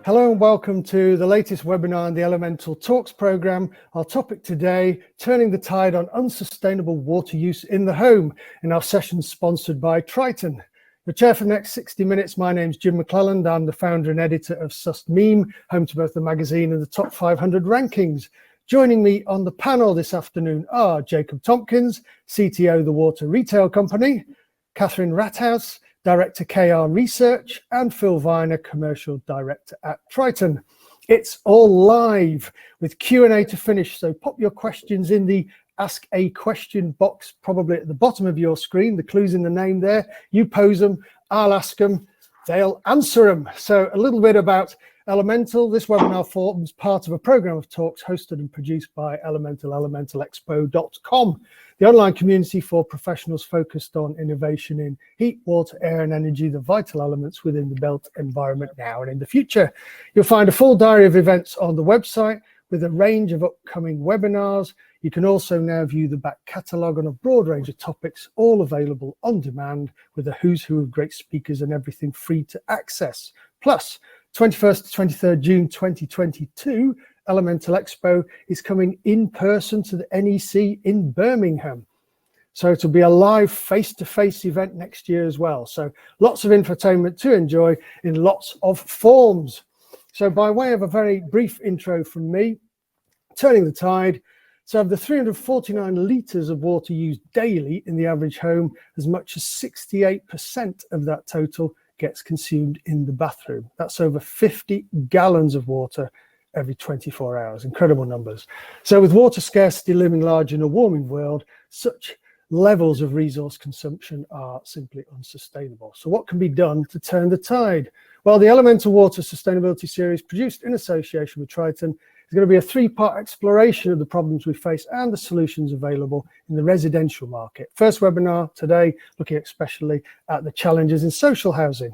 Hello and welcome to the latest webinar in the Elemental Talks programme. Our topic today, turning the tide on unsustainable water use in the home, in our session sponsored by Triton. The chair for the next 60 minutes, my name's Jim McClelland. I'm the founder and editor of SustMeme, home to both the magazine and the top 500 rankings. Joining me on the panel this afternoon are Jacob Tompkins, CTO of the Water Retail Company, Catherine Rathouse, Director KR Research, and Phil Viner, Commercial Director at Triton. It's all live with Q&A to finish, so pop your questions in the Ask a Question box, probably at the bottom of your screen. The clue's in the name there. You pose them, I'll ask them, they'll answer them. So a little bit about Elemental. This webinar forms part of a program of talks hosted and produced by Elemental, elementalexpo.com, the online community for professionals focused on innovation in heat, water, air and energy, the vital elements within the built environment now and in the future. You'll find a full diary of events on the website with a range of upcoming webinars. You can also now view the back catalogue on a broad range of topics, all available on demand with a who's who of great speakers and everything free to access. Plus, 21st to 23rd June 2022, Elemental Expo is coming in person to the NEC in Birmingham. So it'll be a live face-to-face event next year as well. So lots of infotainment to enjoy in lots of forms. So by way of a very brief intro from me, turning the tide. So of the 349 litres of water used daily in the average home, as much as 68% of that total gets consumed in the bathroom. That's over 50 gallons of water every 24 hours. Incredible numbers. So with water scarcity looming large in a warming world, such levels of resource consumption are simply unsustainable. So what can be done to turn the tide? Well, the Elemental Water Sustainability Series, produced in association with Triton, is going to be a three-part exploration of the problems we face and the solutions available in the residential market. First webinar today, looking especially at the challenges in social housing.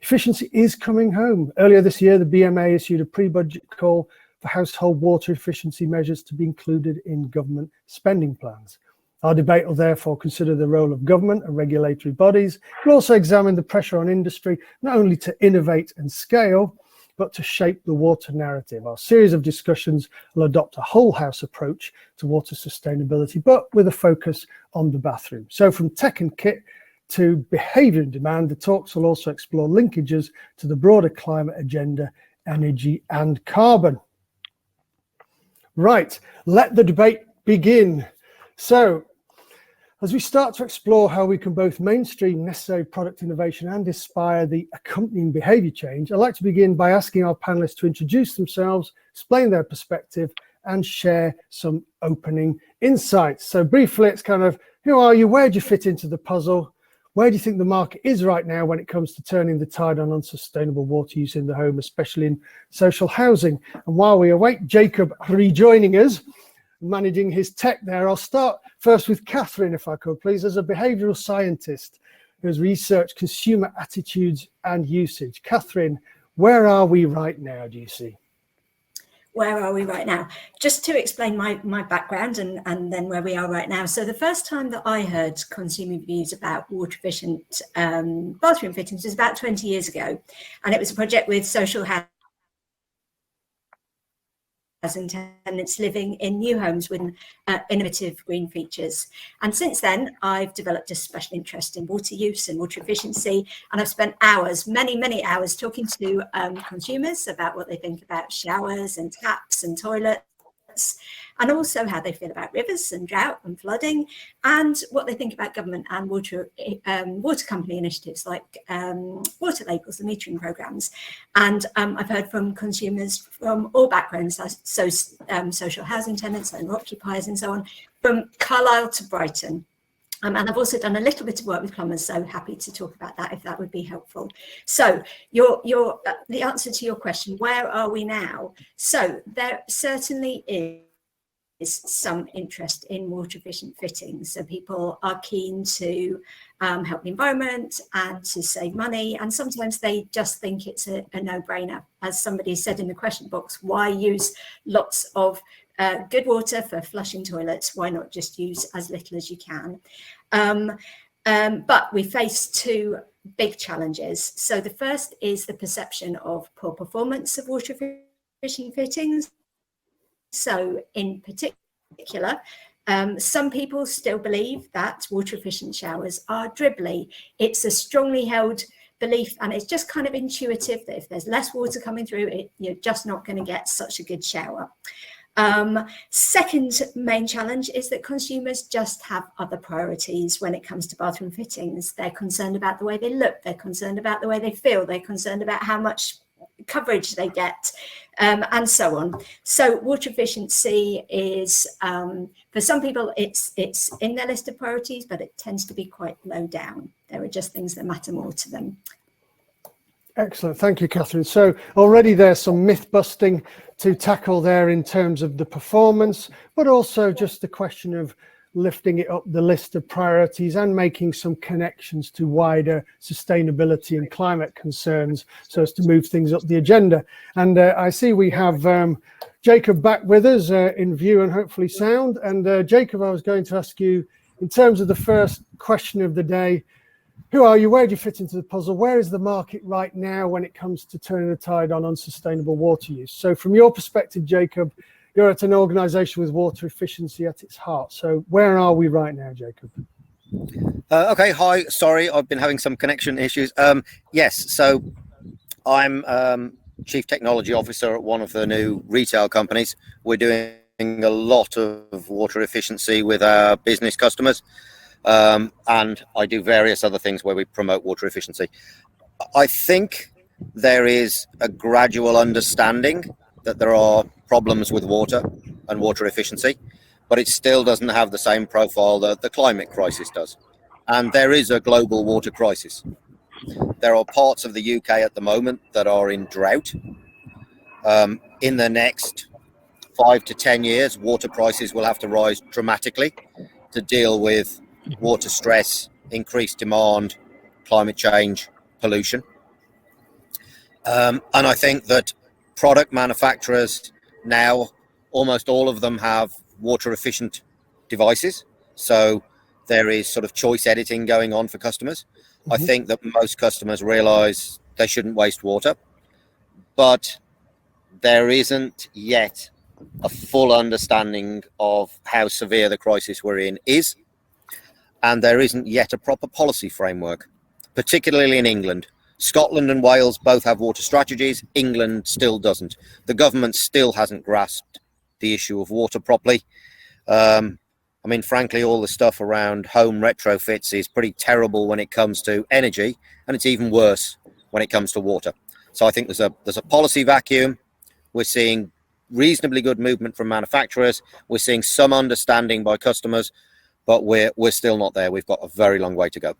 Efficiency is coming home. Earlier this year, the BMA issued a pre-budget call for household water efficiency measures to be included in government spending plans. Our debate will therefore consider the role of government and regulatory bodies. We'll also examine the pressure on industry, not only to innovate and scale, but to shape the water narrative. Our series of discussions will adopt a whole house approach to water sustainability, but with a focus on the bathroom. So from tech and kit to behaviour and demand, the talks will also explore linkages to the broader climate agenda, energy and carbon. Right, let the debate begin. So, as we start to explore how we can both mainstream necessary product innovation and inspire the accompanying behaviour change, I'd like to begin by asking our panellists to introduce themselves, explain their perspective, and share some opening insights. So briefly, it's kind of, who are you? Where do you fit into the puzzle? Where do you think the market is right now when it comes to turning the tide on unsustainable water use in the home, especially in social housing? And while we await Jacob rejoining us, managing his tech there, I'll start first with Catherine, if I could, please, as a behavioural scientist who has researched consumer attitudes and usage. Catherine, where are we right now, do you see? Where are we right now? Just to explain my background and then where we are right now. So the first time that I heard consumer views about water efficient bathroom fittings was about 20 years ago. And it was a project with social housing tenants living in new homes with innovative green features. And since then, I've developed a special interest in water use and water efficiency. And I've spent hours, many hours, talking to consumers about what they think about showers and taps and toilets, and also how they feel about rivers and drought and flooding, and what they think about government and water company initiatives like water labels and metering programs. And I've heard from consumers from all backgrounds, so social housing tenants, owner occupiers and so on, from Carlisle to Brighton. And I've also done a little bit of work with plumbers, so happy to talk about that if that would be helpful. So the answer to your question, where are we now? So there certainly is some interest in water efficient fittings. So people are keen to help the environment and to save money. And sometimes they just think it's a no-brainer. As somebody said in the question box, why use lots of good water for flushing toilets? Why not just use as little as you can? But we face two big challenges. So the first is the perception of poor performance of water efficient fittings. So in particular, some people still believe that water efficient showers are dribbly. It's a strongly held belief, and it's just kind of intuitive that if there's less water coming through, you're just not going to get such a good shower. Second main challenge is that consumers just have other priorities when it comes to bathroom fittings. They're concerned about the way they look, they're concerned about the way they feel, they're concerned about how much coverage they get, and so on. So water efficiency is, for some people, it's in their list of priorities, but it tends to be quite low down. There are just things that matter more to them. Excellent. Thank you, Catherine. So already there's some myth busting to tackle there in terms of the performance, but also just the question of lifting it up the list of priorities and making some connections to wider sustainability and climate concerns so as to move things up the agenda. And I see we have Jacob back with us in view and hopefully sound. And Jacob, I was going to ask you, in terms of the first question of the day, who are you? Where do you fit into the puzzle? Where is the market right now when it comes to turning the tide on unsustainable water use? So from your perspective, Jacob, you're at an organisation with water efficiency at its heart. So where are we right now, Jacob? Okay, hi. Sorry, I've been having some connection issues. Yes, so I'm Chief Technology Officer at one of the new retail companies. We're doing a lot of water efficiency with our business customers. And I do various other things where we promote water efficiency. I think there is a gradual understanding that there are problems with water and water efficiency, but it still doesn't have the same profile that the climate crisis does. And there is a global water crisis. There are parts of the UK at the moment that are in drought. In the next 5 to 10 years, water prices will have to rise dramatically to deal with water stress, increased demand, climate change, pollution. And I think that product manufacturers now, almost all of them have water efficient devices. So there is sort of choice editing going on for customers. I think that most customers realize they shouldn't waste water, but there isn't yet a full understanding of how severe the crisis we're in is. And there isn't yet a proper policy framework, particularly in England. Scotland and Wales both have water strategies. England still doesn't. The government still hasn't grasped the issue of water properly. I mean, frankly, all the stuff around home retrofits is pretty terrible when it comes to energy, and it's even worse when it comes to water. So I think there's a policy vacuum. We're seeing reasonably good movement from manufacturers. We're seeing some understanding by customers, but we're still not there. We've got a very long way to go.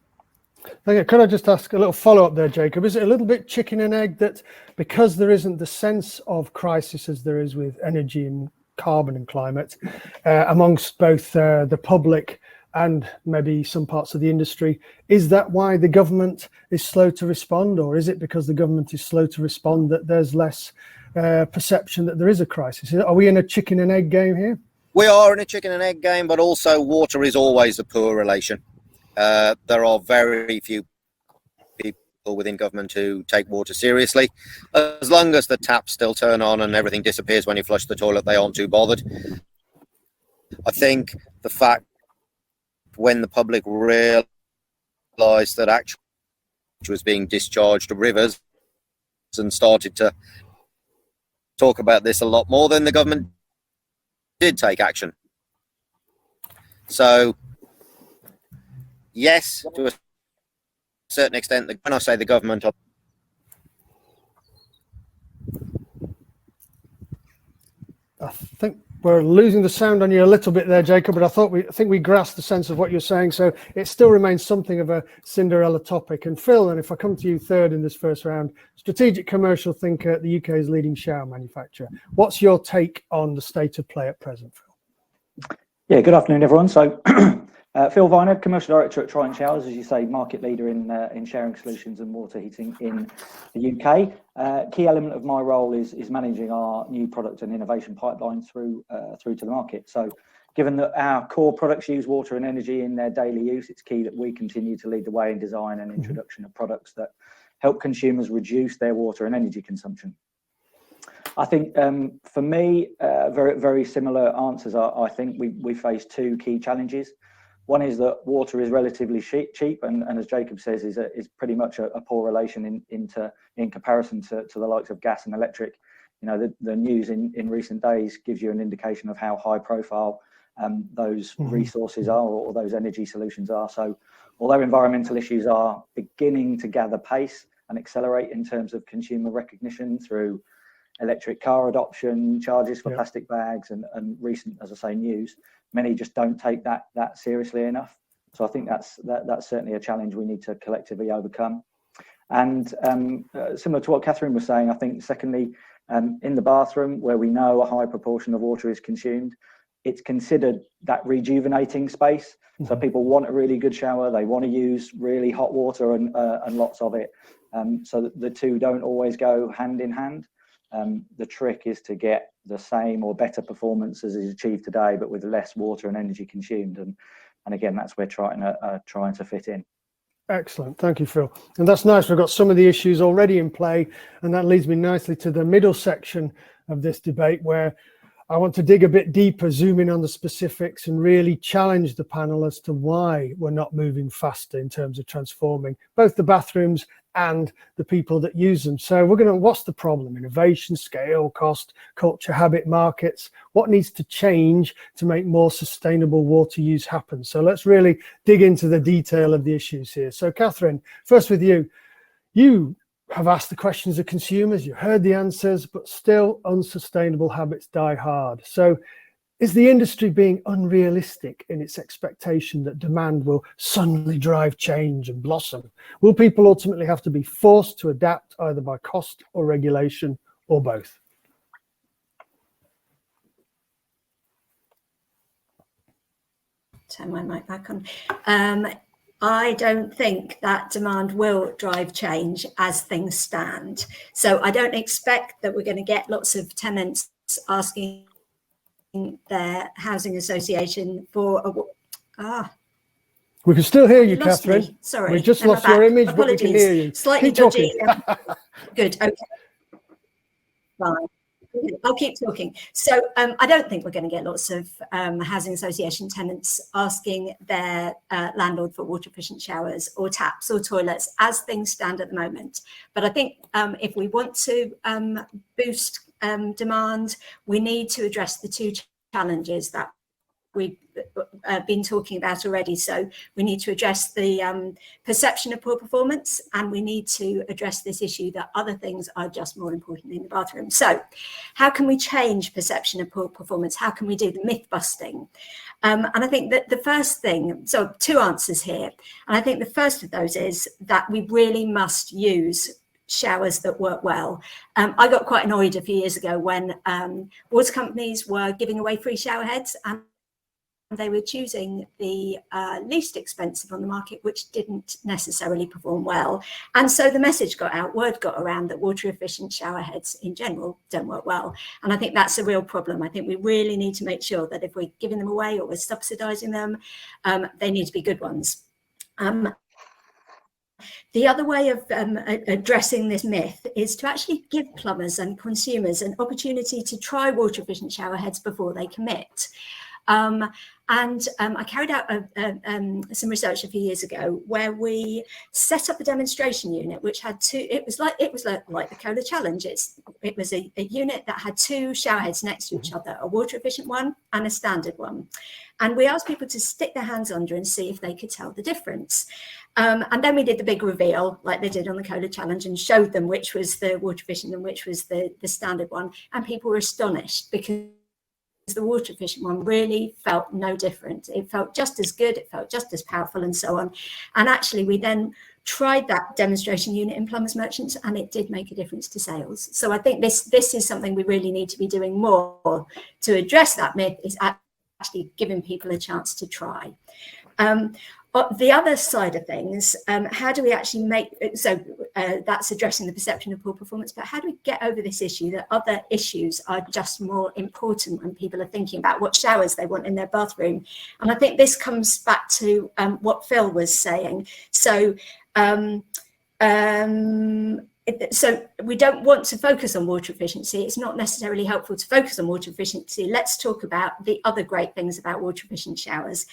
Okay, could I just ask a little follow-up there, Jacob? Is it a little bit chicken and egg that because there isn't the sense of crisis as there is with energy and carbon and climate amongst both the public and maybe some parts of the industry, is that why the government is slow to respond? Or is it because the government is slow to respond that there's less perception that there is a crisis? Are we in a chicken and egg game here? We are in a chicken and egg game, but also water is always a poor relation. There are very few people within government who take water seriously. As long as the taps still turn on and everything disappears when you flush the toilet, they aren't too bothered. I think the fact when the public realised that actually was being discharged to rivers and started to talk about this a lot more, then the government did take action. So yes, to a certain extent, when I say the government, I think we're losing the sound on you a little bit there, Jacob, but I think we grasped the sense of what you're saying. So it still remains something of a Cinderella topic. And Phil, and if I come to you third in this first round, strategic commercial thinker at the UK's leading shower manufacturer. What's your take on the state of play at present, Phil? Yeah, good afternoon, everyone. So Phil Viner, Commercial Director at Triton Showers, as you say, market leader in showering solutions and water heating in the UK. Key element of my role is managing our new product and innovation pipeline through to the market. So given that our core products use water and energy in their daily use, it's key that we continue to lead the way in design and introduction of products that help consumers reduce their water and energy consumption. I think for me, very, very similar answers are, I think we face two key challenges. One is that water is relatively cheap, and as Jacob says, is pretty much a poor relation in comparison to the likes of gas and electric. You know, the news in recent days gives you an indication of how high profile those resources are, or those energy solutions are. So although environmental issues are beginning to gather pace and accelerate in terms of consumer recognition through electric car adoption, charges for plastic bags, and recent, as I say, news, many just don't take that seriously enough. So I think that's certainly a challenge we need to collectively overcome. And similar to what Catherine was saying, I think secondly, in the bathroom, where we know a high proportion of water is consumed, it's considered that rejuvenating space. So people want a really good shower, they want to use really hot water and lots of it. So the two don't always go hand in hand. The trick is to get the same or better performance as is achieved today, but with less water and energy consumed. And again, that's where Triton are trying to fit in. Excellent. Thank you, Phil. And that's nice. We've got some of the issues already in play. And that leads me nicely to the middle section of this debate, where I want to dig a bit deeper, zoom in on the specifics, and really challenge the panel as to why we're not moving faster in terms of transforming both the bathrooms and the people that use them. So we're going to, what's the problem? Innovation, scale, cost, culture, habit, markets. What needs to change to make more sustainable water use happen? So let's really dig into the detail of the issues here. So Catherine, first with you. You have asked the questions of consumers, you heard the answers, but still unsustainable habits die hard. So is the industry being unrealistic in its expectation that demand will suddenly drive change and blossom? Will people ultimately have to be forced to adapt either by cost or regulation, or both? Turn my mic back on. I don't think that demand will drive change as things stand. So I don't expect that we're going to get lots of tenants asking their housing association for we can still hear you, Catherine. Me. Sorry, we just lost your image. Apologies. But we can hear you. Slightly keep dodgy. Good. Okay. Fine. I'll keep talking. So I don't think we're going to get lots of housing association tenants asking their landlord for water efficient showers or taps or toilets as things stand at the moment. But I think if we want to boost demand, we need to address the two challenges that we've been talking about already. So we need to address the perception of poor performance, and we need to address this issue that other things are just more important in the bathroom. So how can we change perception of poor performance? How can we do the myth busting? And I think that the first thing, so two answers here. And I think the first of those is that we really must use showers that work well. I got quite annoyed a few years ago when water companies were giving away free shower heads, and they were choosing the least expensive on the market, which didn't necessarily perform well. And so the message got out, word got around that water efficient shower heads in general don't work well. And I think that's a real problem. I think we really need to make sure that if we're giving them away or we're subsidising them, they need to be good ones. The other way of addressing this myth is to actually give plumbers and consumers an opportunity to try water efficient shower heads before they commit. I carried out some research a few years ago where we set up a demonstration unit which had two. It was like the Cola Challenge. It was a unit that had two shower heads next to each other, a water efficient one and a standard one. And we asked people to stick their hands under and see if they could tell the difference. And then we did the big reveal like they did on the Cola Challenge and showed them which was the water efficient and which was the standard one. And people were astonished because the water efficient one really felt no different. It felt just as good, it felt just as powerful, and so on. And actually we then tried that demonstration unit in plumbers merchants, and it did make a difference to sales. So I think this is something we really need to be doing more to address that myth, is actually giving people a chance to try. the other side of things, how do we actually make, so that's addressing the perception of poor performance, but how do we get over this issue that other issues are just more important when people are thinking about what showers they want in their bathroom? And I think this comes back to what Phil was saying. So, so we don't want to focus on water efficiency. It's not necessarily helpful to focus on water efficiency. Let's talk about the other great things about water efficient showers.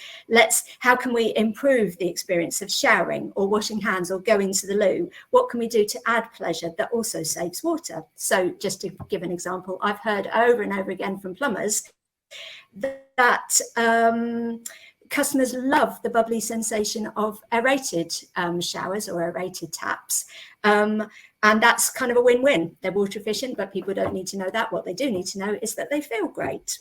How can we improve the experience of showering or washing hands or going to the loo? What can we do to add pleasure that also saves water? So just to give an example, I've heard over and over again from plumbers that customers love the bubbly sensation of aerated showers or aerated taps. And that's kind of a win-win. They're water efficient, but people don't need to know that. What they do need to know is that they feel great.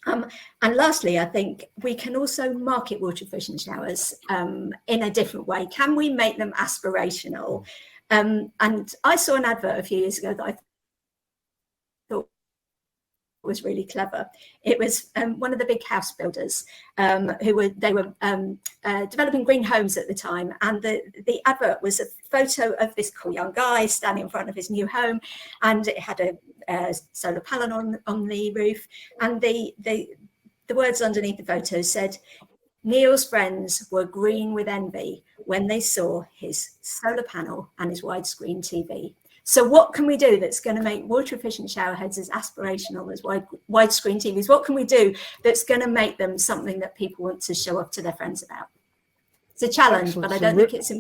And lastly, I think we can also market water efficient showers in a different way. Can we make them aspirational? And I saw an advert a few years ago that I thought was really clever. It was one of the big house builders who were developing green homes at the time, and the advert was a photo of this cool young guy standing in front of his new home, and it had a solar panel on the roof, and the words underneath the photo said, "Neil's friends were green with envy when they saw his solar panel and his widescreen TV." So what can we do that's going to make water efficient shower heads as aspirational as widescreen TVs? What can we do that's going to make them something that people want to show off to their friends about? It's a challenge, Excellent. but I don't think it's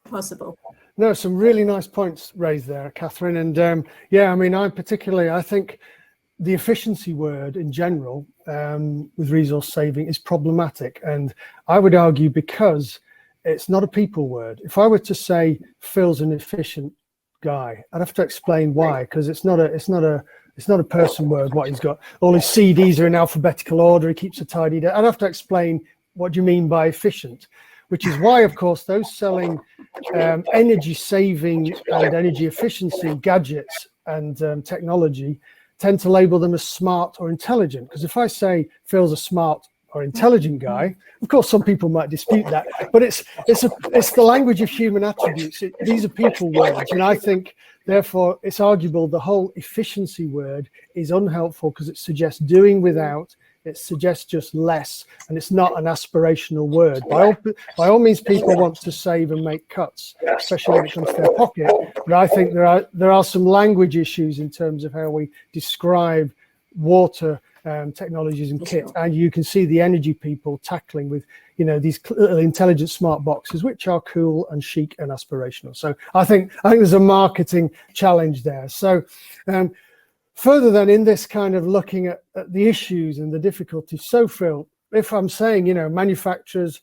impossible. No, some really nice points raised there, Catherine. And yeah, I mean, I think the efficiency word in general with resource saving is problematic. And I would argue because it's not a people word. If I were to say Phil's an efficient guy, I'd have to explain why, because it's not a person word. What he's got, all his CDs are in alphabetical order, he keeps a tidy day. I'd have to explain what do you mean by efficient, which is why, of course, those selling energy saving and energy efficiency gadgets and technology tend to label them as smart or intelligent. Because if I say Phil's a smart or intelligent guy, of course some people might dispute that, but it's the language of human attributes. These are people words, and I think therefore it's arguable the whole efficiency word is unhelpful because it suggests doing without, it suggests just less, and it's not an aspirational word. By all means, people want to save and make cuts, especially when it comes to their pocket, but I think there are some language issues in terms of how we describe water technologies and kit, and you can see the energy people tackling with these little intelligent smart boxes, which are cool and chic and aspirational. So I think there's a marketing challenge there. So further than in this kind of looking at the issues and the difficulties. So Phil, if I'm saying manufacturers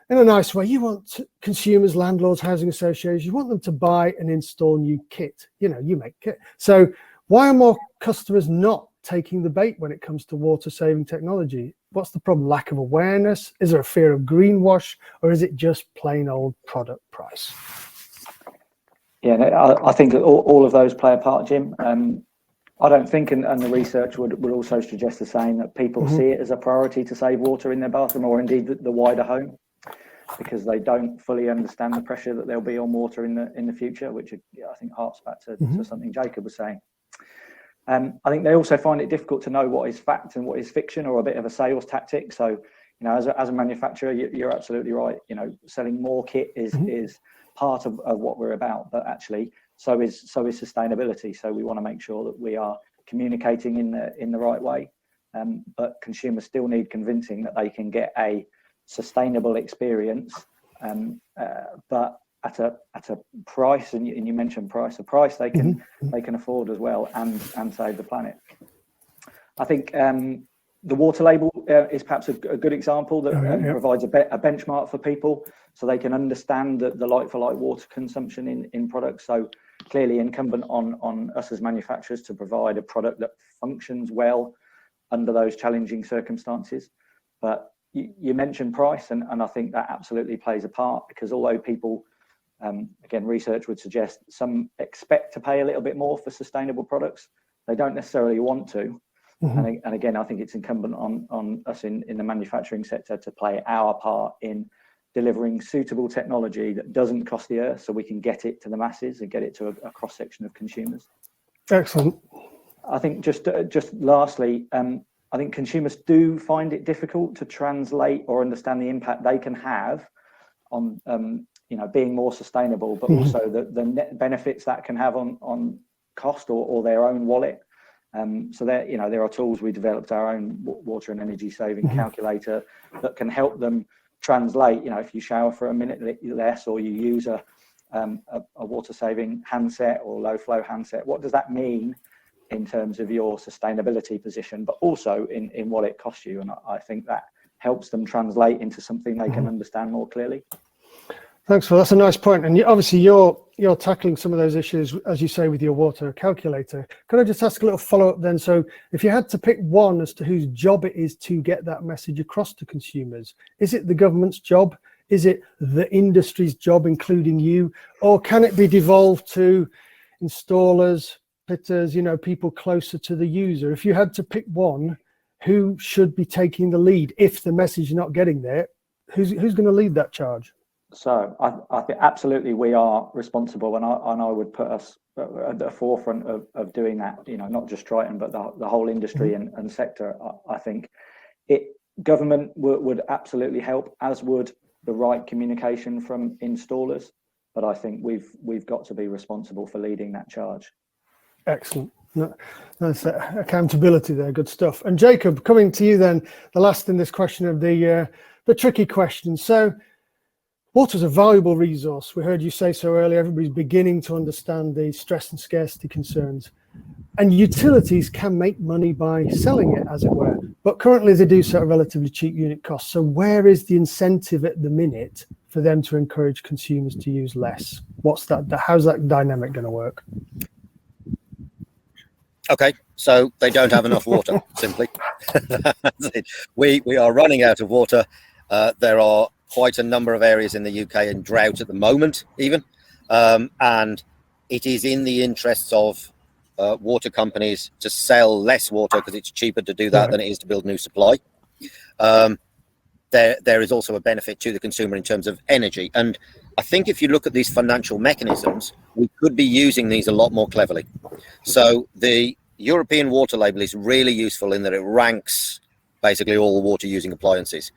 in a nice way, you want consumers, landlords, housing associations, you want them to buy and install new kit. You make kit. So why are more customers not taking the bait when it comes to water saving technology? What's the problem? Lack of awareness? Is there a fear of greenwash, or is it just plain old product price? Yeah, I think all of those play a part, Jim. I don't think, and the research would also suggest the same, that people see it as a priority to save water in their bathroom, or indeed the wider home, because they don't fully understand the pressure that there'll be on water in the future, which I think harks back to something Jacob was saying. I think they also find it difficult to know what is fact and what is fiction, or a bit of a sales tactic. So, as a manufacturer, you're absolutely right. Selling more kit is part of what we're about, but actually, so is sustainability. So we want to make sure that we are communicating in the right way. But consumers still need convincing that they can get a sustainable experience, but at a price, and you mentioned price, a price they can afford as well, and save the planet. I think the water label is perhaps a good example that provides a benchmark for people, so they can understand the like-for-like water consumption in products. So clearly incumbent on us as manufacturers to provide a product that functions well under those challenging circumstances. But you mentioned price, and I think that absolutely plays a part, because although people, again, research would suggest some expect to pay a little bit more for sustainable products, they don't necessarily want to. And again, I think it's incumbent on us in the manufacturing sector to play our part in delivering suitable technology that doesn't cost the earth, so we can get it to the masses and get it to a cross section of consumers. Excellent. I think just lastly, I think consumers do find it difficult to translate or understand the impact they can have on being more sustainable, but also the net benefits that can have on cost or their own wallet. So there are tools. We developed our own water and energy saving calculator that can help them translate. If you shower for a minute less, or you use a water saving handset or low flow handset, what does that mean in terms of your sustainability position, but also in what it costs you? And I think that helps them translate into something they can understand more clearly. Thanks, Phil. That's a nice point. And obviously you're tackling some of those issues, as you say, with your water calculator. Can I just ask a little follow-up then? So if you had to pick one as to whose job it is to get that message across to consumers, is it the government's job? Is it the industry's job, including you? Or can it be devolved to installers, fitters, people closer to the user? If you had to pick one, who should be taking the lead? If the message is not getting there, who's going to lead that charge? So I think absolutely we are responsible, and I would put us at the forefront of doing that. Not just Triton, but the whole industry and sector. I think government would absolutely help, as would the right communication from installers. But I think we've got to be responsible for leading that charge. Excellent. That's accountability there. Good stuff. And Jacob, coming to you then, the last in this question of the tricky question. So water is a valuable resource. We heard you say so earlier. Everybody's beginning to understand the stress and scarcity concerns. And utilities can make money by selling it, as it were. But currently they do so at a relatively cheap unit cost. So where is the incentive at the minute for them to encourage consumers to use less? How's that dynamic going to work? Okay, so they don't have enough water, simply. We are running out of water. There are quite a number of areas in the UK in drought at the moment, even. And it is in the interests of water companies to sell less water because it's cheaper to do that than it is to build new supply. There is also a benefit to the consumer in terms of energy. And I think if you look at these financial mechanisms, we could be using these a lot more cleverly. So the European water label is really useful in that it ranks basically all water using appliances.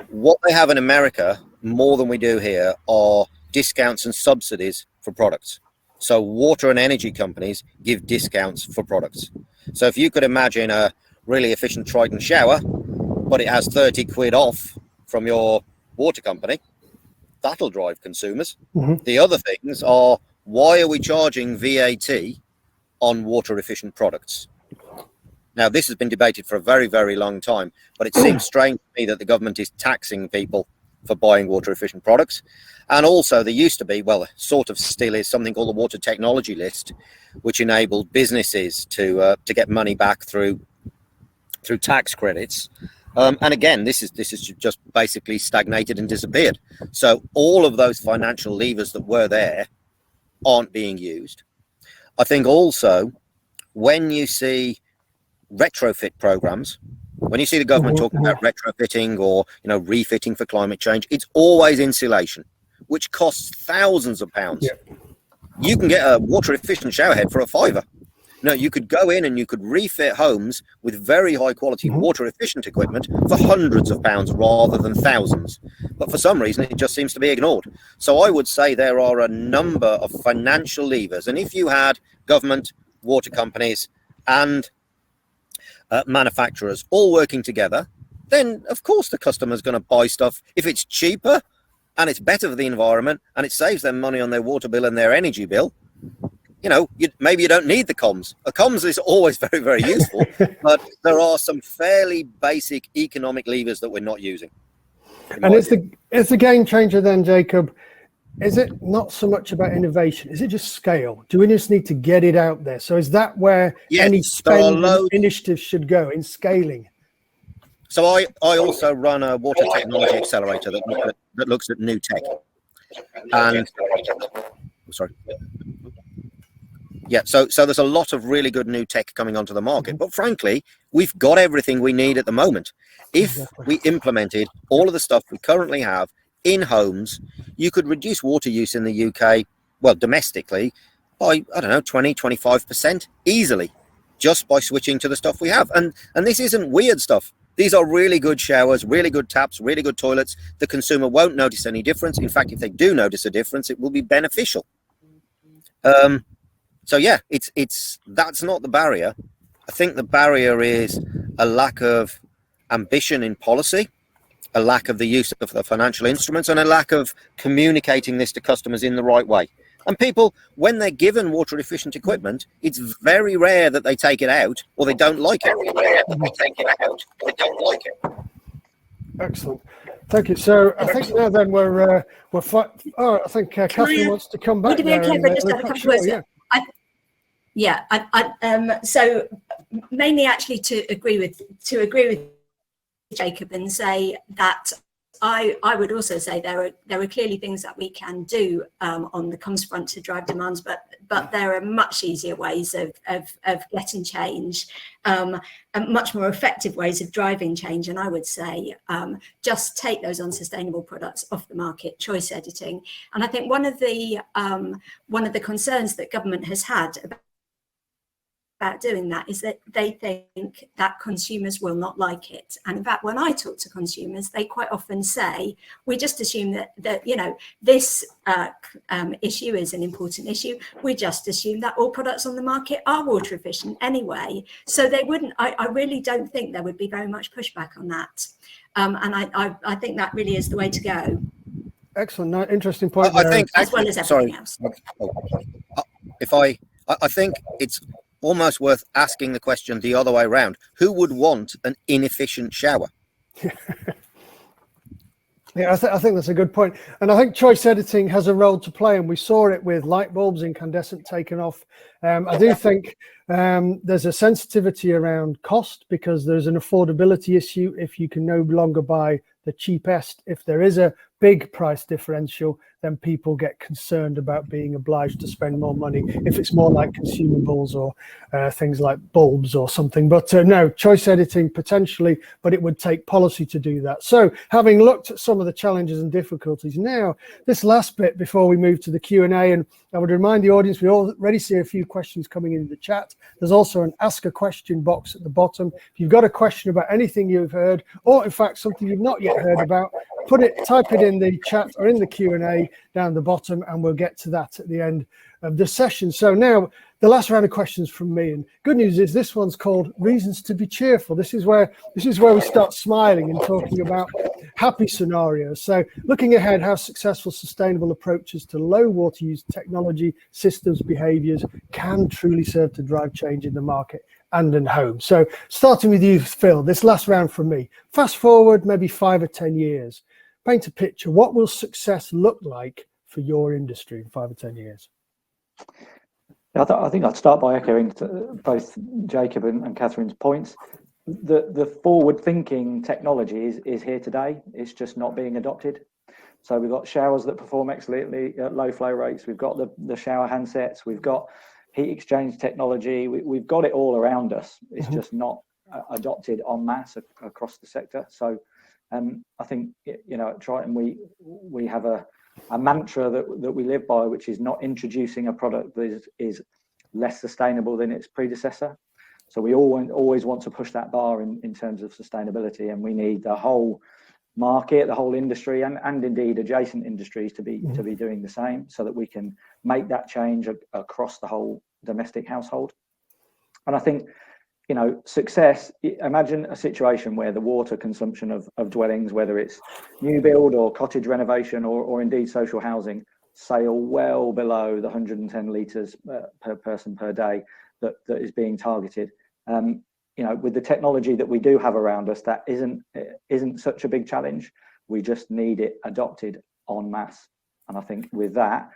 What they have in America, more than we do here, are discounts and subsidies for products. So water and energy companies give discounts for products. So if you could imagine a really efficient Triton shower, but it has 30 quid off from your water company, that'll drive consumers. The other things are, why are we charging VAT on water efficient products? Now, this has been debated for a very, very long time, but it seems strange to me that the government is taxing people for buying water efficient products. And also there used to be, well, sort of still is, something called the Water Technology List, which enabled businesses to get money back through tax credits. And again, this is just basically stagnated and disappeared. So all of those financial levers that were there aren't being used. I think also when you see retrofit programs, when you see the government talking about retrofitting or refitting for climate change, it's always insulation, which costs thousands of pounds. You can get a water efficient shower head for a £5. You could go in and you could refit homes with very high quality water efficient equipment for hundreds of pounds rather than thousands. But for some reason, it just seems to be ignored. So I would say there are a number of financial levers. And if you had government, water companies and manufacturers all working together, then of course the customer's going to buy stuff if it's cheaper and it's better for the environment and it saves them money on their water bill and their energy bill. Maybe you don't need the comms. A comms is always very, very useful, but there are some fairly basic economic levers that we're not using. And it's the game changer then, Jacob. Is it not so much about innovation? Is it just scale? Do we just need to get it out there? So is that where any spend initiatives should go, in scaling? So I also run a water technology accelerator that looks at new tech. And so there's a lot of really good new tech coming onto the market. But frankly, we've got everything we need at the moment. If we implemented all of the stuff we currently have in homes, you could reduce water use in the UK, well, domestically, by, I don't know, 20, 25% easily, just by switching to the stuff we have. And this isn't weird stuff. These are really good showers, really good taps, really good toilets. The consumer won't notice any difference. In fact, if they do notice a difference, it will be beneficial. So yeah, that's not the barrier. I think the barrier is a lack of ambition in policy, a lack of the use of the financial instruments, and a lack of communicating this to customers in the right way. And people, when they're given water efficient equipment, it's very rare that they take it out or they don't like it. Very rare that they take it out or they don't like it. Excellent. Thank you. So I think now then I think Catherine wants to come back. Would it be okay if I just have a couple of words? So mainly actually to agree with Jacob and say that I would also say there are clearly things that we can do on the comms front to drive demands, but there are much easier ways of getting change, and much more effective ways of driving change. And I would say just take those unsustainable products off the market, choice editing. And I think one of the concerns that government has had about doing that is that they think that consumers will not like it. And in fact, when I talk to consumers, they quite often say, we just assume that this issue is an important issue. We just assume that all products on the market are water efficient anyway. So they wouldn't, I really don't think there would be very much pushback on that. And I think that really is the way to go. Excellent, interesting point. I think, as well as everything else. I think it's almost worth asking the question the other way around. Who would want an inefficient shower? Yeah, I think that's a good point. And I think choice editing has a role to play, and we saw it with light bulbs, incandescent taken off. I do think there's a sensitivity around cost, because there's an affordability issue if you can no longer buy the cheapest. If there is a big price differential, then people get concerned about being obliged to spend more money if it's more like consumables or things like bulbs or something. But no, choice editing potentially, but it would take policy to do that. So having looked at some of the challenges and difficulties, now this last bit before we move to the Q&A, and I would remind the audience, we already see a few questions coming in the chat. There's also an ask a question box at the bottom. If you've got a question about anything you've heard, or in fact something you've not yet heard about, type it in the chat or in the Q&A down the bottom, and we'll get to that at the end of the session. So now the last round of questions from me, and good news is this one's called Reasons to be Cheerful. This is where we start smiling and talking about happy scenarios. So looking ahead, how successful sustainable approaches to low water use technology, systems, behaviors can truly serve to drive change in the market and in home. So starting with you, Phil, this last round from me. Fast forward maybe 5 or 10 years. Paint a picture. What will success look like for your industry in 5 or 10 years? I think I'd start by echoing both Jacob and Catherine's points. The forward-thinking technology is here today. It's just not being adopted. So we've got showers that perform excellently at low flow rates. We've got the shower handsets. We've got heat exchange technology. We've got it all around us. It's just not adopted en masse across the sector. So I think, at Triton we have a mantra that we live by, which is not introducing a product that is less sustainable than its predecessor. So we always want to push that bar in terms of sustainability, and we need the whole market, the whole industry, and indeed adjacent industries to be doing the same, so that we can make that change across the whole domestic household. And I think, success, imagine a situation where the water consumption of dwellings, whether it's new build or cottage renovation or indeed social housing, sail well below the 110 litres per person per day that is being targeted. With the technology that we do have around us, that isn't such a big challenge. We just need it adopted en masse. And I think with that,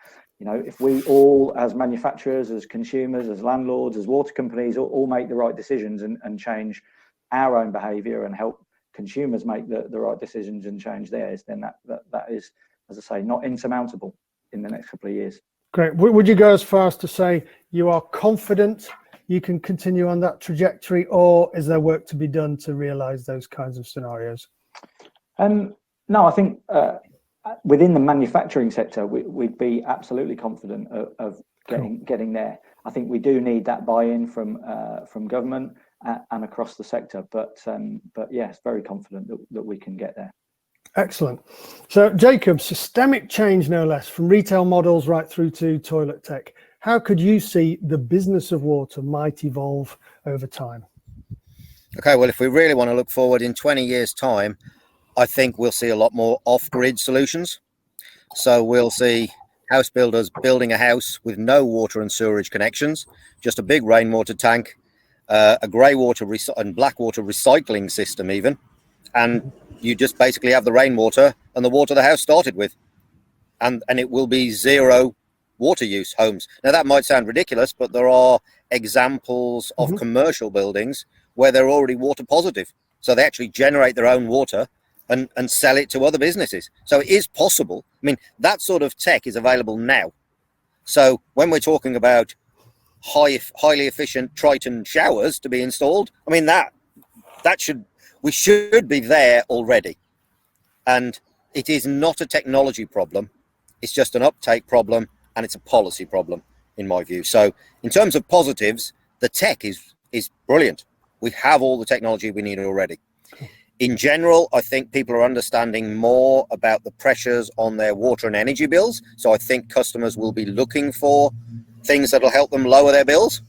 if we all, as manufacturers, as consumers, as landlords, as water companies, all make the right decisions and change our own behaviour and help consumers make the right decisions and change theirs, then that is, as I say, not insurmountable in the next couple of years. Great. Would you go as far as to say you are confident you can continue on that trajectory, or is there work to be done to realise those kinds of scenarios? No, I think within the manufacturing sector, we'd be absolutely confident of getting there. I think we do need that buy-in from government and across the sector, but yes, very confident that we can get there. Excellent. So Jacob, systemic change no less, from retail models right through to toilet tech. How could you see the business of water might evolve over time? Okay, well, if we really want to look forward in 20 years' time, I think we'll see a lot more off-grid solutions. So we'll see house builders building a house with no water and sewerage connections, just a big rainwater tank, a grey water and black water recycling system even, and you just basically have the rainwater and the water the house started with, and it will be zero water use homes. Now that might sound ridiculous, but there are examples of commercial buildings where they're already water positive, so they actually generate their own water and sell it to other businesses. So it is possible. I mean, that sort of tech is available now. So when we're talking about highly efficient Triton showers to be installed, I mean, we should be there already. And it is not a technology problem. It's just an uptake problem, and it's a policy problem, in my view. So in terms of positives, the tech is brilliant. We have all the technology we need already. In general, I think people are understanding more about the pressures on their water and energy bills. So I think customers will be looking for things that will help them lower their bills.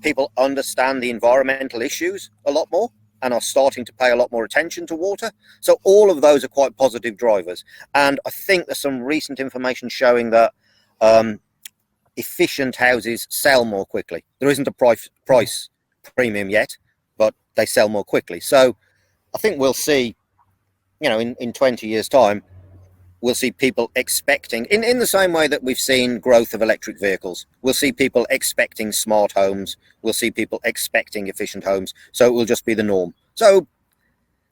People understand the environmental issues a lot more and are starting to pay a lot more attention to water. So all of those are quite positive drivers. And I think there's some recent information showing that efficient houses sell more quickly. There isn't a price premium yet, but they sell more quickly. So I think we'll see, in 20 years' time, we'll see people expecting, in the same way that we've seen growth of electric vehicles, we'll see people expecting smart homes, we'll see people expecting efficient homes, so it will just be the norm. So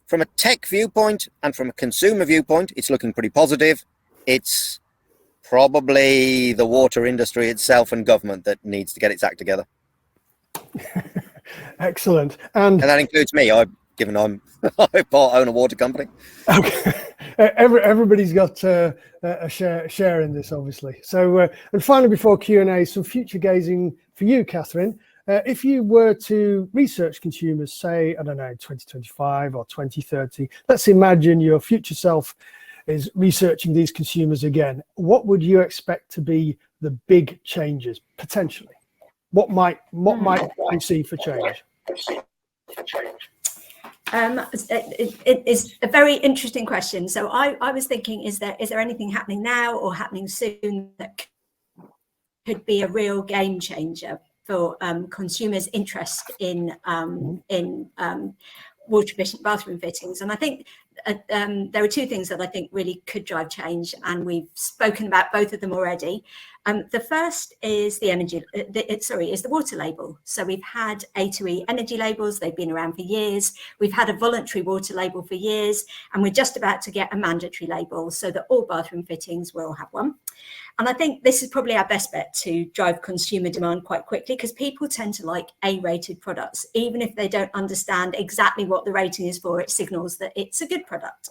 from a tech viewpoint and from a consumer viewpoint, it's looking pretty positive. It's probably the water industry itself and government that needs to get its act together. Excellent. And that includes me, given I own a water company. Okay. Everybody's got a share in this, obviously. So, and finally, before Q&A, some future gazing for you, Catherine. If you were to research consumers, say, I don't know, 2025 or 2030, let's imagine your future self is researching these consumers again. What would you expect to be the big changes, potentially? What might you see for change? It is a very interesting question. So I was thinking, is there anything happening now or happening soon that could be a real game changer for consumers' interest in water efficient bathroom fittings? And I think there are two things that I think really could drive change, and we've spoken about both of them already. The first is the water label. So we've had A2E energy labels. They've been around for years. We've had a voluntary water label for years, and we're just about to get a mandatory label so that all bathroom fittings will have one. And I think this is probably our best bet to drive consumer demand quite quickly, because people tend to like A-rated products. Even if they don't understand exactly what the rating is for, it signals that it's a good product.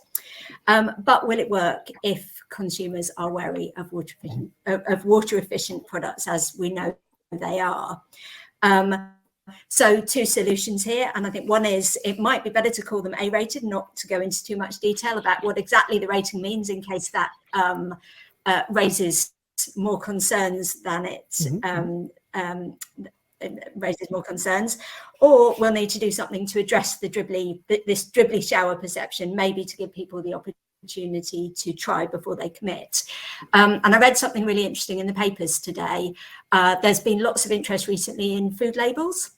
But will it work if consumers are wary of water efficient products, as we know they are? So two solutions here, and I think one is it might be better to call them A-rated, not to go into too much detail about what exactly the rating means, in case that raises more concerns than it raises more concerns. Or we'll need to do something to address this dribbly shower perception, maybe to give people the opportunity to try before they commit. And I read something really interesting in the papers today. There's been lots of interest recently in food labels,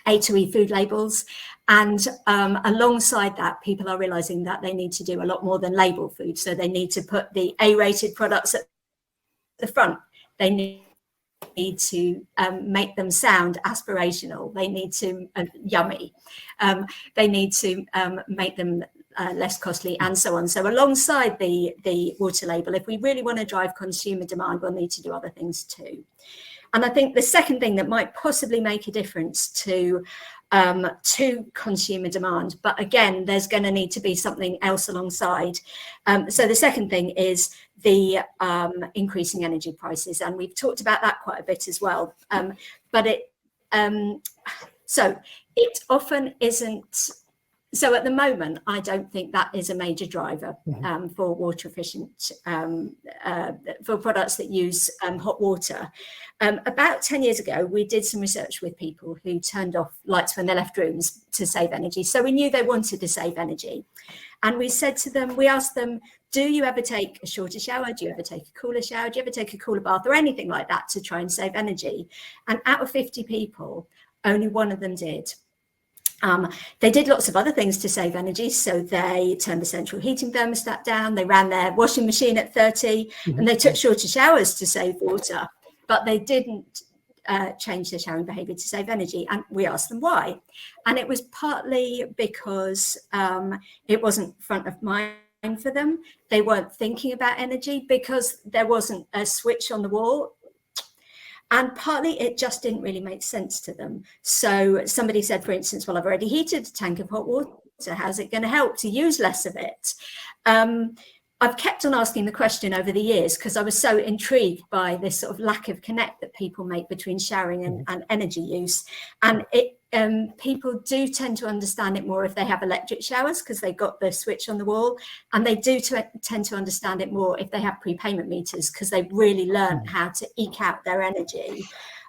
A2E food labels, and alongside that, people are realizing that they need to do a lot more than label food. So they need to put the A-rated products at the front. They need to make them sound aspirational. They need to yummy. They need to make them less costly, and so on. So alongside the water label, if we really want to drive consumer demand, we'll need to do other things too. And I think the second thing that might possibly make a difference to consumer demand, but again, there's going to need to be something else alongside. So the second thing is the increasing energy prices, and we've talked about that quite a bit as well. But it often isn't. So at the moment, I don't think that is a major driver for water efficient, for products that use hot water. About 10 years ago, we did some research with people who turned off lights when they left rooms to save energy. So we knew they wanted to save energy. And we said to them, we asked them, do you ever take a shorter shower? Do you ever take a cooler shower? Do you ever take a cooler bath or anything like that to try and save energy? And out of 50 people, only one of them did. They did lots of other things to save energy. So they turned the central heating thermostat down, they ran their washing machine at 30, and they took shorter showers to save water, but they didn't change their showering behaviour to save energy. And we asked them why. And it was partly because it wasn't front of mind for them. They weren't thinking about energy because there wasn't a switch on the wall. And partly it just didn't really make sense to them. So somebody said, for instance, well, I've already heated a tank of hot water. How's it going to help to use less of it? I've kept on asking the question over the years because I was so intrigued by this sort of lack of connect that people make between showering and energy use. And people do tend to understand it more if they have electric showers because they've got the switch on the wall. And they do tend to understand it more if they have prepayment meters because they've really learned how to eke out their energy.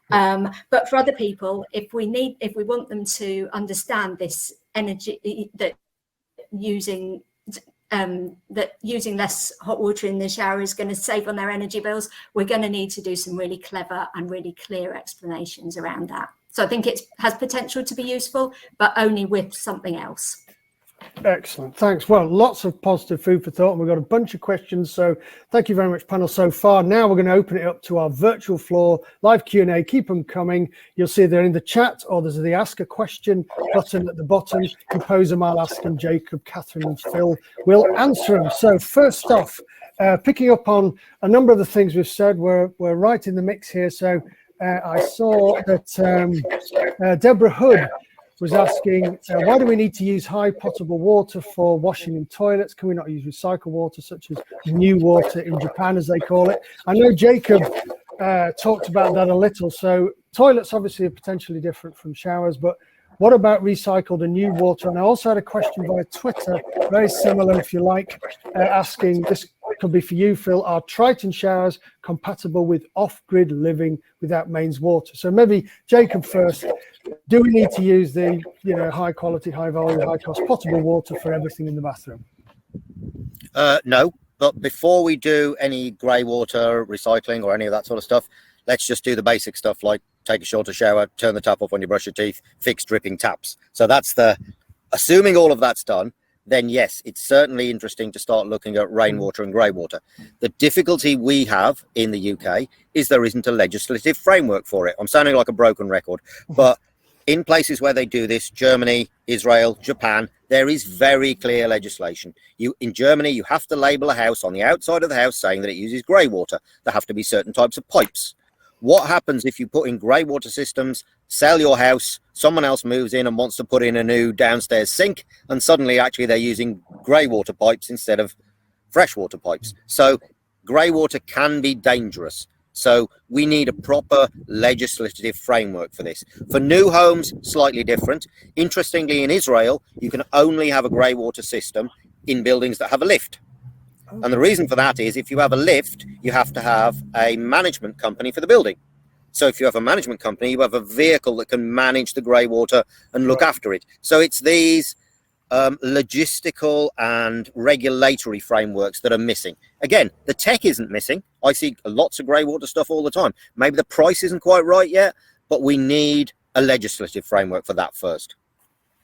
But for other people, if we want them to understand this energy, that using less hot water in the shower is going to save on their energy bills, we're going to need to do some really clever and really clear explanations around that. So I think it has potential to be useful, but only with something else. Excellent, thanks. Well, lots of positive food for thought, and we've got a bunch of questions, so thank you very much, panel, so far. Now we're going to open it up to our virtual floor, live Q&A. Keep them coming. You'll see they're in the chat, or there's the ask a question button at the bottom. You can pose them, I'll ask them. Jacob, Catherine and Phil will answer them. So first off, picking up on a number of the things we've said, we're right in the mix here. So I saw that Deborah Hood was asking, why do we need to use high potable water for washing in toilets? Can we not use recycled water, such as new water in Japan, as they call it? I know Jacob talked about that a little. So toilets obviously are potentially different from showers, but what about recycled and new water? And I also had a question via Twitter, very similar, if you like, asking, this could be for you, Phil, are Triton showers compatible with off-grid living without mains water? So maybe Jacob first, do we need to use the high quality, high volume, high cost potable water for everything in the bathroom? No, but before we do any grey water recycling or any of that sort of stuff, let's just do the basic stuff like take a shorter shower, turn the tap off when you brush your teeth, fix dripping taps. So that's assuming all of that's done, then yes, it's certainly interesting to start looking at rainwater and grey water. The difficulty we have in the UK is there isn't a legislative framework for it. I'm sounding like a broken record, but in places where they do this, Germany, Israel, Japan, there is very clear legislation. In Germany, you have to label a house on the outside of the house saying that it uses grey water. There have to be certain types of pipes. What happens if you put in grey water systems, sell your house, someone else moves in and wants to put in a new downstairs sink, and suddenly actually they're using grey water pipes instead of freshwater pipes? So grey water can be dangerous. So we need a proper legislative framework for this. For new homes, slightly different. Interestingly, in Israel, you can only have a grey water system in buildings that have a lift. And the reason for that is if you have a lift, you have to have a management company for the building. So if you have a management company, you have a vehicle that can manage the grey water and look after it. So it's these logistical and regulatory frameworks that are missing. Again, the tech isn't missing. I see lots of grey water stuff all the time. Maybe the price isn't quite right yet, but we need a legislative framework for that first.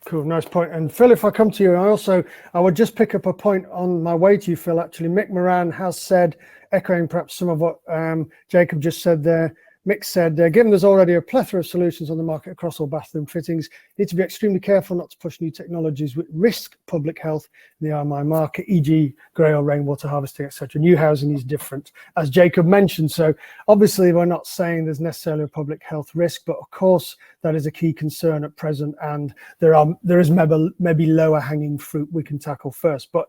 Cool, nice point. And Phil, if I come to you, I would just pick up a point on my way to you, Phil. Actually, Mick Moran has said, echoing perhaps some of what Jacob just said there, Mick said, given there's already a plethora of solutions on the market across all bathroom fittings, need to be extremely careful not to push new technologies which risk public health in the RMI market, e.g. grey or rainwater harvesting, etc. New housing is different, as Jacob mentioned. So obviously we're not saying there's necessarily a public health risk, but of course that is a key concern at present, and there is maybe lower hanging fruit we can tackle first. But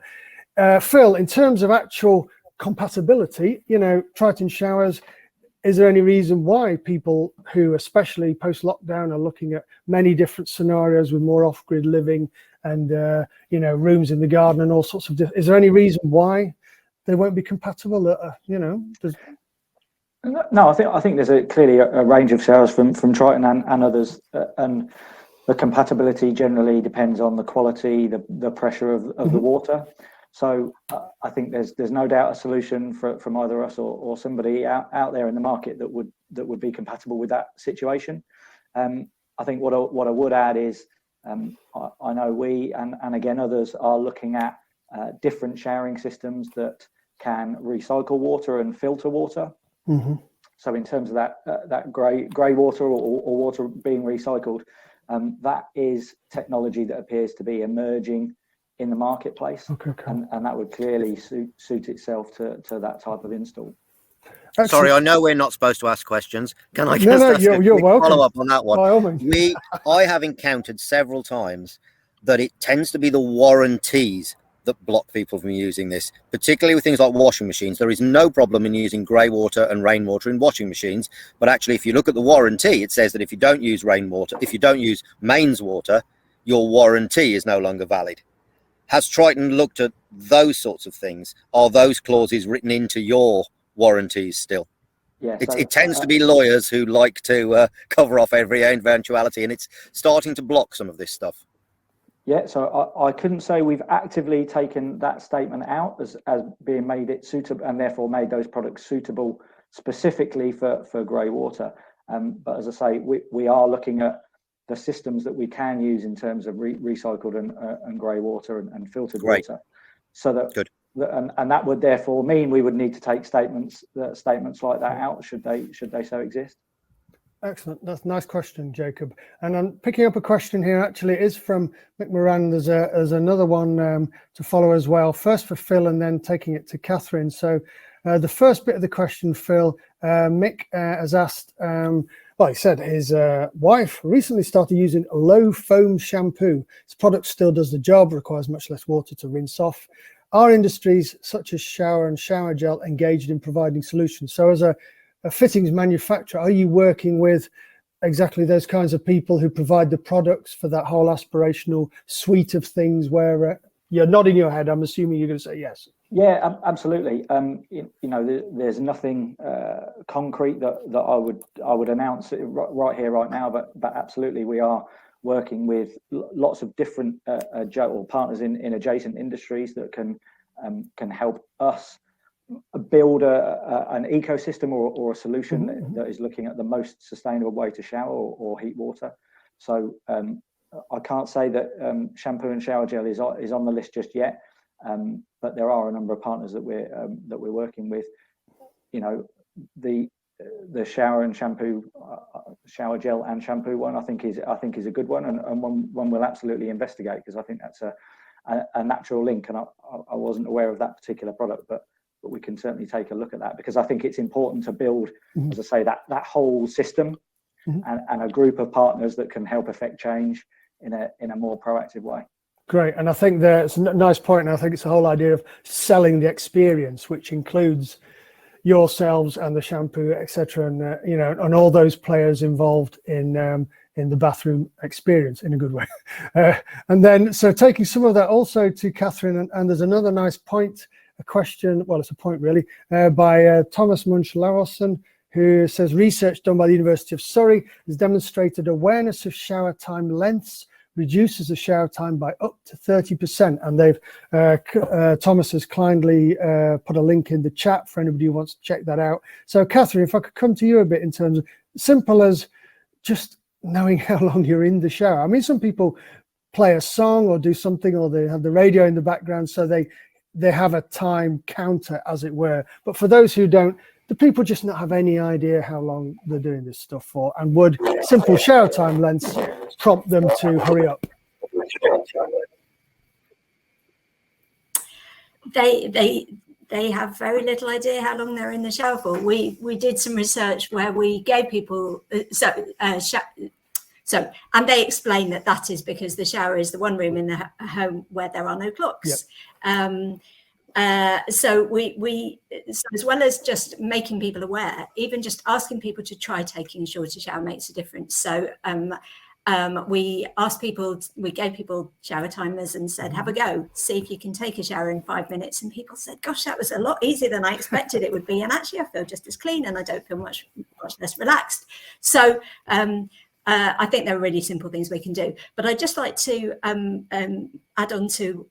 Phil, in terms of actual compatibility, you know, Triton showers, is there any reason why people who, especially post-lockdown, are looking at many different scenarios with more off-grid living and, you know, rooms in the garden and all sorts of is there any reason why they won't be compatible? You know, no, I think there's clearly a range of showers from Triton and others, and the compatibility generally depends on the quality, the pressure of the water. So I think there's no doubt a solution from either us or somebody out there in the market that would be compatible with that situation. I think what I would add is I know we and again others are looking at different showering systems that can recycle water and filter water. Mm-hmm. So in terms of that grey water or water being recycled, that is technology that appears to be emerging in the marketplace. Okay. And that would clearly suit itself to that type of install. Excellent. Sorry, I know we're not supposed to ask questions. Can I just ask you're welcome. follow up on that one? By all means. I have encountered several times that it tends to be the warranties that block people from using this, particularly with things like washing machines. There is no problem in using grey water and rainwater in washing machines, but actually if you look at the warranty, it says that if you don't use rainwater, if you don't use mains water, your warranty is no longer valid. Has Triton looked at those sorts of things? Are those clauses written into your warranties still? Yeah, it tends to be lawyers who like to cover off every eventuality, and it's starting to block some of this stuff. Yeah, so I couldn't say we've actively taken that statement out as being made it suitable, and therefore made those products suitable specifically for grey water. But as I say, we are looking at the systems that we can use in terms of recycled and grey water and filtered water, so that good. And that would therefore mean we would need to take statements like that out should they so exist. Excellent. That's a nice question, Jacob. And I'm picking up a question here. Actually, it is from Mick Moran. There's another one to follow as well. First for Phil, and then taking it to Catherine. So the first bit of the question, Phil, Mick has asked. Well, he said his wife recently started using a low foam shampoo. This product still does the job, requires much less water to rinse off. Are industries such as shower and shower gel engaged in providing solutions? So as a fittings manufacturer, are you working with exactly those kinds of people who provide the products for that whole aspirational suite of things where you're nodding your head? I'm assuming you're going to say yes. Yeah, absolutely. You know, there's nothing concrete that I would announce right here, right now, but absolutely we are working with lots of different gel partners in adjacent industries that can help us build an ecosystem or a solution that is looking at the most sustainable way to shower or heat water. So I can't say that shampoo and shower gel is on the list just yet. But there are a number of partners that we're working with. You know, the shower and shampoo, shower gel and shampoo one, I think is a good one, and one we'll absolutely investigate, because I think that's a natural link, and I wasn't aware of that particular product, but we can certainly take a look at that, because I think it's important to build, as I say, that whole system and a group of partners that can help affect change in a more proactive way. Great. And I think that's a nice point. And I think it's the whole idea of selling the experience, which includes yourselves and the shampoo, etc., and you know, and all those players involved in the bathroom experience in a good way. And then, so taking some of that also to Catherine, and there's another nice point, a question, well, it's a point really, by Thomas Munch-Larossen, who says research done by the University of Surrey has demonstrated awareness of shower time lengths reduces the shower time by up to 30%. And they've Thomas has kindly put a link in the chat for anybody who wants to check that out. So Catherine, if I could come to you a bit in terms of simple as just knowing how long you're in the shower. I mean, some people play a song or do something, or they have the radio in the background, so they have a time counter, as it were. But for those who don't do people just not have any idea how long they're doing this stuff for? And would simple shower time lengths prompt them to hurry up? They have very little idea how long they're in the shower for. We did some research where we gave people and they explain that is because the shower is the one room in the home where there are no clocks. Yep. So as well as just making people aware, even just asking people to try taking a shorter shower makes a difference. So we gave people shower timers and said, have a go, see if you can take a shower in 5 minutes. And people said, gosh, that was a lot easier than I expected it would be. And actually I feel just as clean and I don't feel much less relaxed. So I think there are really simple things we can do. But I'd just like to add on to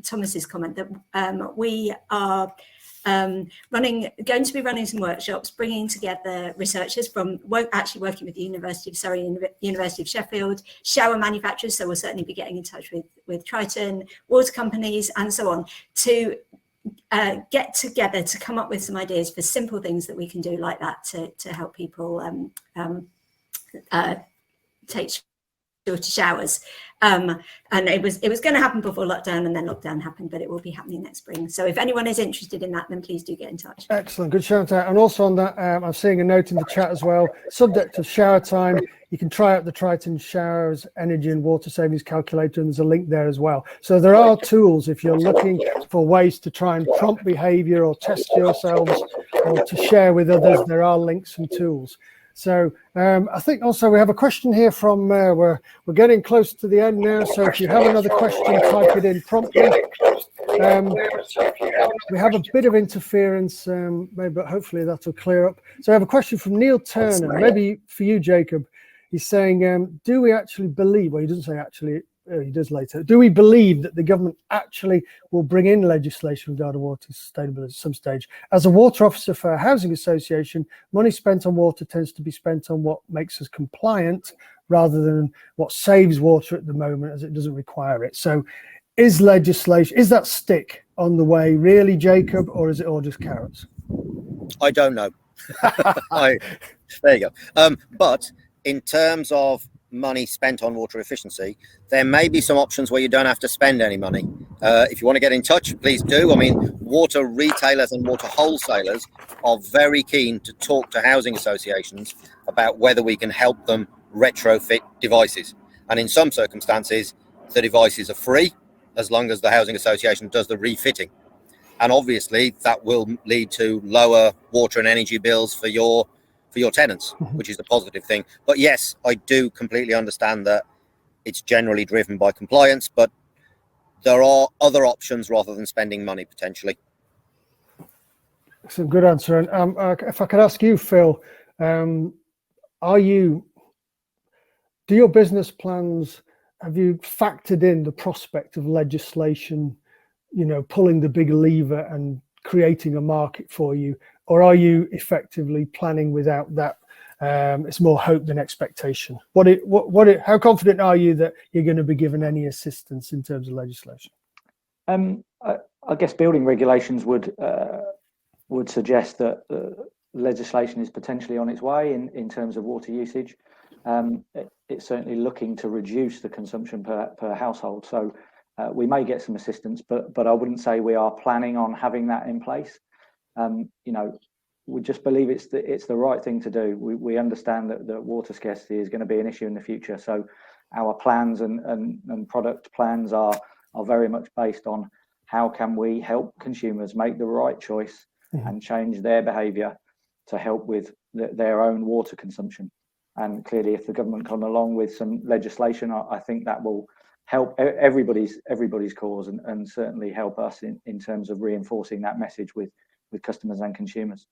Thomas's comment that we are going to be running some workshops, bringing together researchers from actually working with the University of Surrey and University of Sheffield, shower manufacturers, so we'll certainly be getting in touch with Triton, water companies and so on, to get together to come up with some ideas for simple things that we can do like that to help people take shorter showers. And it was going to happen before lockdown, and then lockdown happened, but it will be happening next spring. So if anyone is interested in that, then please do get in touch. Excellent, good shout out. And also on that, I'm seeing a note in the chat as well, subject of shower time, you can try out the Triton showers energy and water savings calculator, and there's a link there as well. So there are tools if you're looking for ways to try and prompt behavior or test yourselves or to share with others. There are links and tools. So I think also we have a question here from, we're getting close to the end now. So if you have another question, type it in promptly. We have a bit of interference, maybe, but hopefully that'll clear up. So I have a question from Neil Turner, maybe for you, Jacob. He's saying, do we actually believe, well, he doesn't say actually, he does later. Do we believe that the government actually will bring in legislation regarding water sustainability at some stage? As a water officer for a housing association, money spent on water tends to be spent on what makes us compliant rather than what saves water at the moment, as it doesn't require it. So is legislation, is that stick on the way really, Jacob, or is it all just carrots? I don't know. There you go. But in terms of money spent on water efficiency, there may be some options where you don't have to spend any money. If you want to get in touch, please do. I mean, water retailers and water wholesalers are very keen to talk to housing associations about whether we can help them retrofit devices. And in some circumstances, the devices are free as long as the housing association does the refitting. And obviously that will lead to lower water and energy bills for your tenants, which is the positive thing. But yes, I do completely understand that it's generally driven by compliance, but there are other options rather than spending money potentially. It's a good answer. And if I could ask you, Phil, do your business plans, have you factored in the prospect of legislation, you know, pulling the big lever and creating a market for you? Or are you effectively planning without that? It's more hope than expectation. How confident are you that you're going to be given any assistance in terms of legislation? I guess building regulations would suggest that legislation is potentially on its way in terms of water usage. It's certainly looking to reduce the consumption per household. So we may get some assistance, but I wouldn't say we are planning on having that in place. You know, we just believe it's the right thing to do. We understand that water scarcity is going to be an issue in the future. So our plans and product plans are very much based on how can we help consumers make the right choice and change their behaviour to help with their own water consumption. And clearly, if the government come along with some legislation, I think that will help everybody's cause and certainly help us in terms of reinforcing that message with customers and consumers.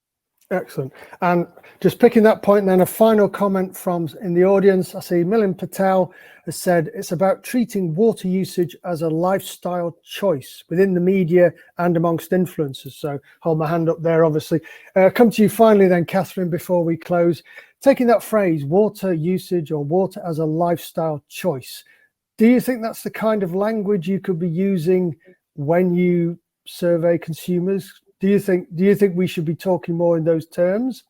Excellent. And just picking that point, then a final comment from in the audience. I see Milind Patel has said it's about treating water usage as a lifestyle choice within the media and amongst influencers. So hold my hand up there, obviously. Come to you finally then, Catherine, before we close. Taking that phrase, water usage or water as a lifestyle choice, do you think that's the kind of language you could be using when you survey consumers? Do you think we should be talking more in those terms?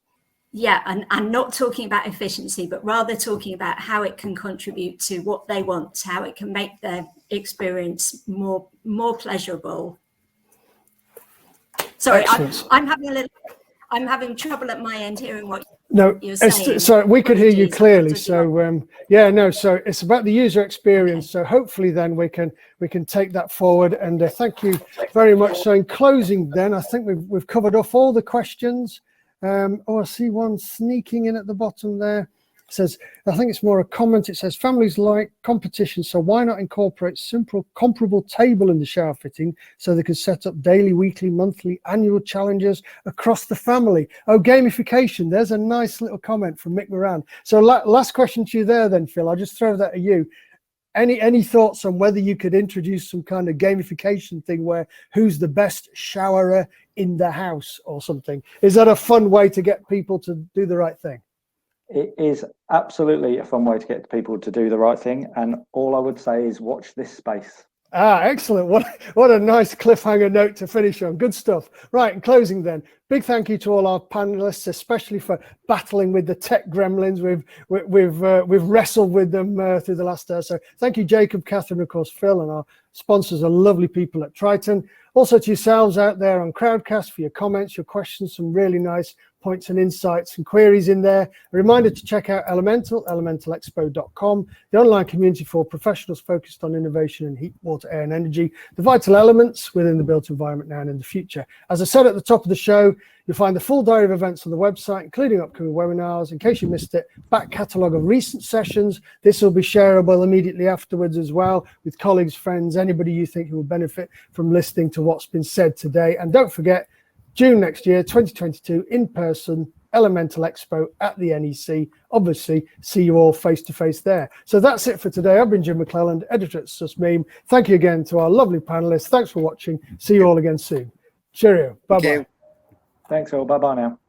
Yeah, and not talking about efficiency, but rather talking about how it can contribute to what they want, how it can make their experience more pleasurable. Sorry, I'm having trouble at my end hearing what you're saying. So we could hear you clearly. So yeah, no. So it's about the user experience. Okay. So hopefully then we can take that forward. And thank you very much. So in closing, then I think we've covered off all the questions. I see one sneaking in at the bottom there. It says, I think it's more a comment. It says, families like competition, so why not incorporate simple comparable table in the shower fitting so they can set up daily, weekly, monthly, annual challenges across the family? Oh, gamification. There's a nice little comment from Mick Moran. So last question to you there then, Phil. I'll just throw that at you. Any thoughts on whether you could introduce some kind of gamification thing where who's the best showerer in the house or something? Is that a fun way to get people to do the right thing? It is absolutely a fun way to get people to do the right thing. And all I would say is watch this space. Ah, excellent. What a nice cliffhanger note to finish on. Good stuff. Right, in closing then, big thank you to all our panelists, especially for battling with the tech gremlins. We've wrestled with them through the last hour. So thank you, Jacob, Catherine, of course, Phil, and our sponsors are lovely people at Triton. Also to yourselves out there on Crowdcast for your comments, your questions, some really nice points and insights and queries in there. A reminder to check out elementalexpo.com, the online community for professionals focused on innovation in heat, water, air and energy, the vital elements within the built environment now and in the future. As I said at the top of the show, you'll find the full diary of events on the website, including upcoming webinars. In case you missed it, back catalogue of recent sessions. This will be shareable immediately afterwards as well with colleagues, friends, anybody you think who will benefit from listening to what's been said today. And don't forget, June next year, 2022, in person, Elemental Expo at the NEC. Obviously, see you all face to face there. So that's it for today. I've been Jim McClelland, editor at SUSMEME. Thank you again to our lovely panelists. Thanks for watching. See you all again soon. Cheerio. Bye-bye. Thanks all. Bye-bye now.